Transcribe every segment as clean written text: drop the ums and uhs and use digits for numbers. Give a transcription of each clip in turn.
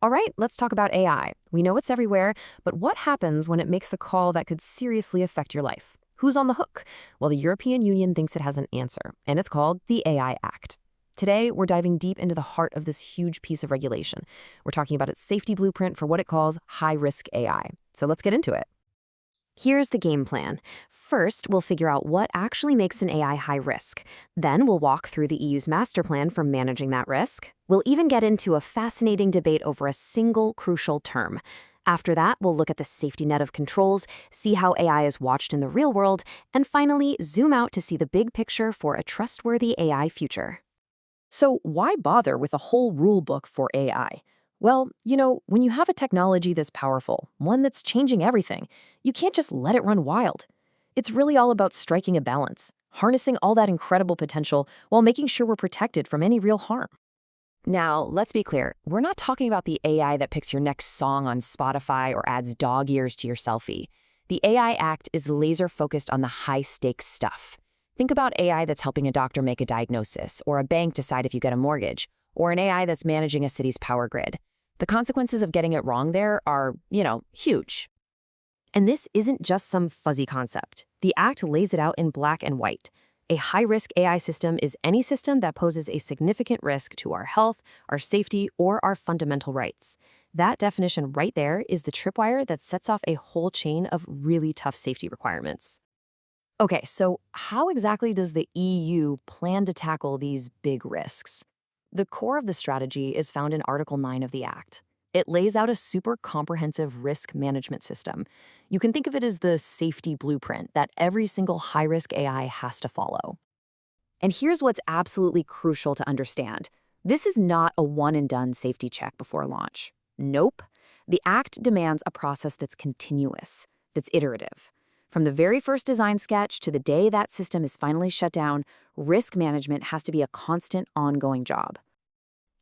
All right, let's talk about AI. We know it's everywhere, but what happens when it makes a call that could seriously affect your life? Who's on the hook? Well, the European Union thinks it has an answer, and it's called the AI Act. Today, we're diving deep into the heart of this huge piece of regulation. We're talking about its safety blueprint for what it calls high-risk AI. So let's get into it. Here's the game plan. First, we'll figure out what actually makes an AI high risk. Then we'll walk through the EU's master plan for managing that risk. We'll even get into a fascinating debate over a single crucial term. After that, we'll look at the safety net of controls, see how AI is watched in the real world, and finally zoom out to see the big picture for a trustworthy AI future. So why bother with a whole rule book for AI? Well, when you have a technology this powerful, one that's changing everything, you can't just let it run wild. It's really all about striking a balance, harnessing all that incredible potential while making sure we're protected from any real harm. Now, let's be clear, we're not talking about the AI that picks your next song on Spotify or adds dog ears to your selfie. The AI Act is laser focused on the high-stakes stuff. Think about AI that's helping a doctor make a diagnosis, or a bank decide if you get a mortgage, or an AI that's managing a city's power grid. The consequences of getting it wrong there are, huge. And this isn't just some fuzzy concept. The Act lays it out in black and white. A high-risk AI system is any system that poses a significant risk to our health, our safety, or our fundamental rights. That definition right there is the tripwire that sets off a whole chain of really tough safety requirements. Okay, so how exactly does the EU plan to tackle these big risks? The core of the strategy is found in Article 9 of the Act. It lays out a super comprehensive risk management system. You can think of it as the safety blueprint that every single high-risk AI has to follow. And here's what's absolutely crucial to understand. This is not a one-and-done safety check before launch. Nope. The Act demands a process that's continuous, that's iterative. From the very first design sketch to the day that system is finally shut down, risk management has to be a constant, ongoing job.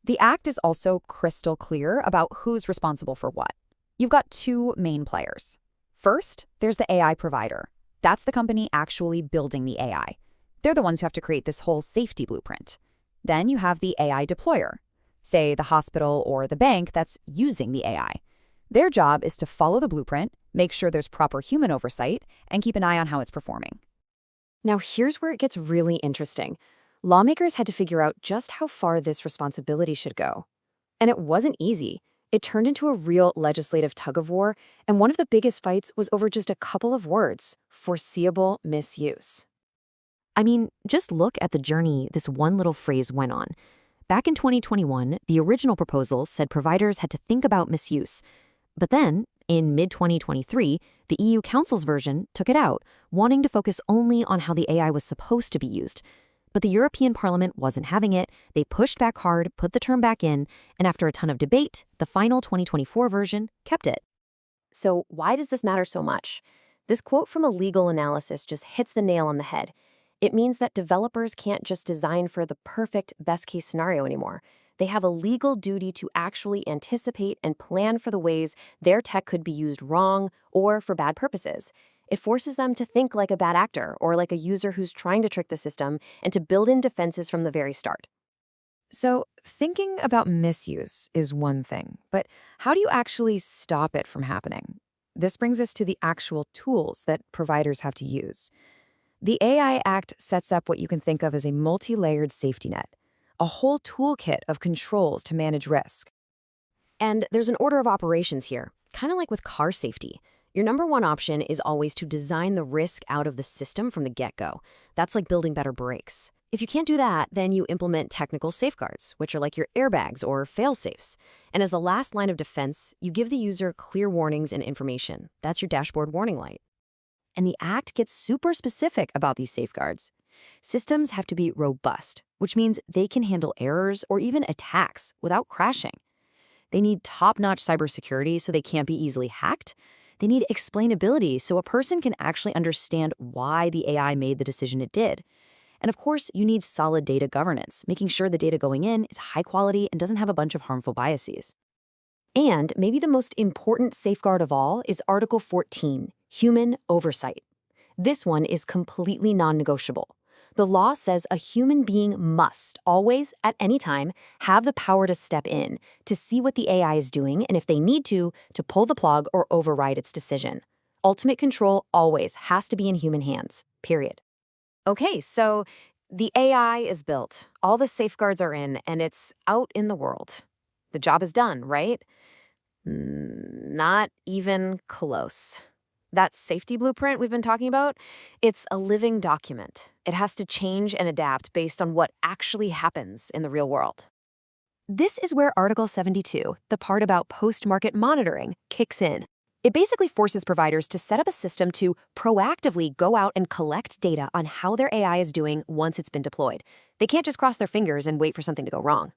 The Act is also crystal clear about who's responsible for what. You've got two main players. First, there's the AI provider. That's the company actually building the AI. They're the ones who have to create this whole safety blueprint. Then you have the AI deployer, say the hospital or the bank that's using the AI. Their job is to follow the blueprint, make sure there's proper human oversight, and keep an eye on how it's performing. Now, here's where it gets really interesting. Lawmakers had to figure out just how far this responsibility should go. And it wasn't easy. It turned into a real legislative tug-of-war, and one of the biggest fights was over just a couple of words: foreseeable misuse. I mean, just look at the journey this one little phrase went on. Back in 2021, the original proposal said providers had to think about misuse. But then, in mid-2023, the EU Council's version took it out, wanting to focus only on how the AI was supposed to be used. But the European Parliament wasn't having it. They pushed back hard, put the term back in, and after a ton of debate, the final 2024 version kept it. So why does this matter so much? This quote from a legal analysis just hits the nail on the head. It means that developers can't just design for the perfect best-case scenario anymore. They have a legal duty to actually anticipate and plan for the ways their tech could be used wrong or for bad purposes. It forces them to think like a bad actor or like a user who's trying to trick the system and to build in defenses from the very start. So, thinking about misuse is one thing, but how do you actually stop it from happening? This brings us to the actual tools that providers have to use. The AI Act sets up what you can think of as a multi-layered safety net, a whole toolkit of controls to manage risk. And there's an order of operations here, kind of like with car safety. Your number one option is always to design the risk out of the system from the get-go. That's like building better brakes. If you can't do that, then you implement technical safeguards, which are like your airbags or fail-safes. And as the last line of defense, you give the user clear warnings and information. That's your dashboard warning light. And the Act gets super specific about these safeguards. Systems have to be robust, which means they can handle errors or even attacks without crashing. They need top-notch cybersecurity so they can't be easily hacked. They need explainability so a person can actually understand why the AI made the decision it did. And of course, you need solid data governance, making sure the data going in is high quality and doesn't have a bunch of harmful biases. And maybe the most important safeguard of all is Article 14, human oversight. This one is completely non-negotiable. The law says a human being must always, at any time, have the power to step in, to see what the AI is doing, and if they need to pull the plug or override its decision. Ultimate control always has to be in human hands, period. Okay, so the AI is built, all the safeguards are in, and it's out in the world. The job is done, right? Not even close. That safety blueprint we've been talking about, it's a living document. It has to change and adapt based on what actually happens in the real world. This is where Article 72, the part about post-market monitoring, kicks in. It basically forces providers to set up a system to proactively go out and collect data on how their AI is doing once it's been deployed. They can't just cross their fingers and wait for something to go wrong.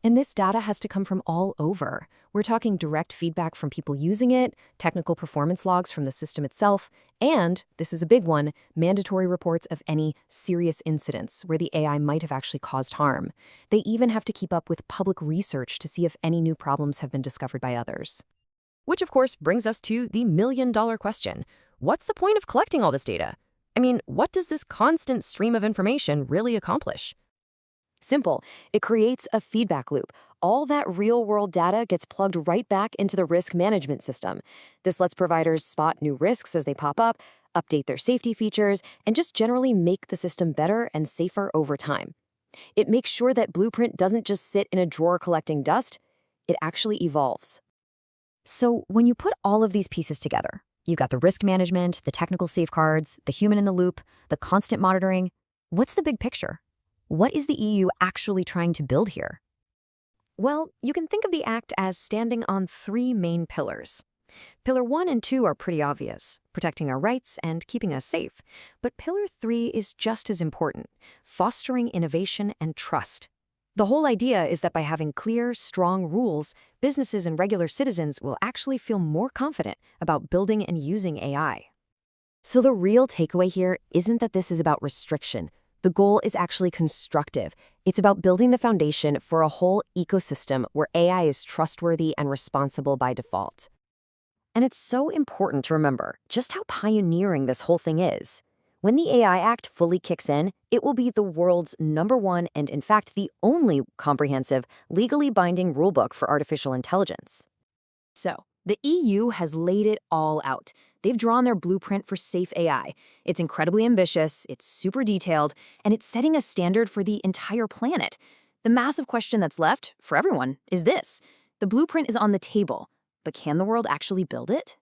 And this data has to come from all over. We're talking direct feedback from people using it, technical performance logs from the system itself, and, this is a big one, mandatory reports of any serious incidents where the AI might have actually caused harm. They even have to keep up with public research to see if any new problems have been discovered by others. Which, of course, brings us to the million-dollar question. What's the point of collecting all this data? I mean, what does this constant stream of information really accomplish? Simple. It creates a feedback loop. All that real-world data gets plugged right back into the risk management system. This lets providers spot new risks as they pop up, update their safety features, and just generally make the system better and safer over time. It makes sure that Blueprint doesn't just sit in a drawer collecting dust, it actually evolves. So when you put all of these pieces together, you've got the risk management, the technical safeguards, the human in the loop, the constant monitoring. What's the big picture? What is the EU actually trying to build here? Well, you can think of the Act as standing on three main pillars. Pillar 1 and 2 are pretty obvious, protecting our rights and keeping us safe. But Pillar 3 is just as important, fostering innovation and trust. The whole idea is that by having clear, strong rules, businesses and regular citizens will actually feel more confident about building and using AI. So the real takeaway here isn't that this is about restriction. The goal is actually constructive. It's about building the foundation for a whole ecosystem where AI is trustworthy and responsible by default. And it's so important to remember just how pioneering this whole thing is. When the AI Act fully kicks in, it will be the world's #1 and, in fact, the only comprehensive, legally binding rulebook for artificial intelligence. So, the EU has laid it all out. They've drawn their blueprint for safe AI. It's incredibly ambitious, it's super detailed, and it's setting a standard for the entire planet. The massive question that's left, for everyone, is this. The blueprint is on the table, but can the world actually build it?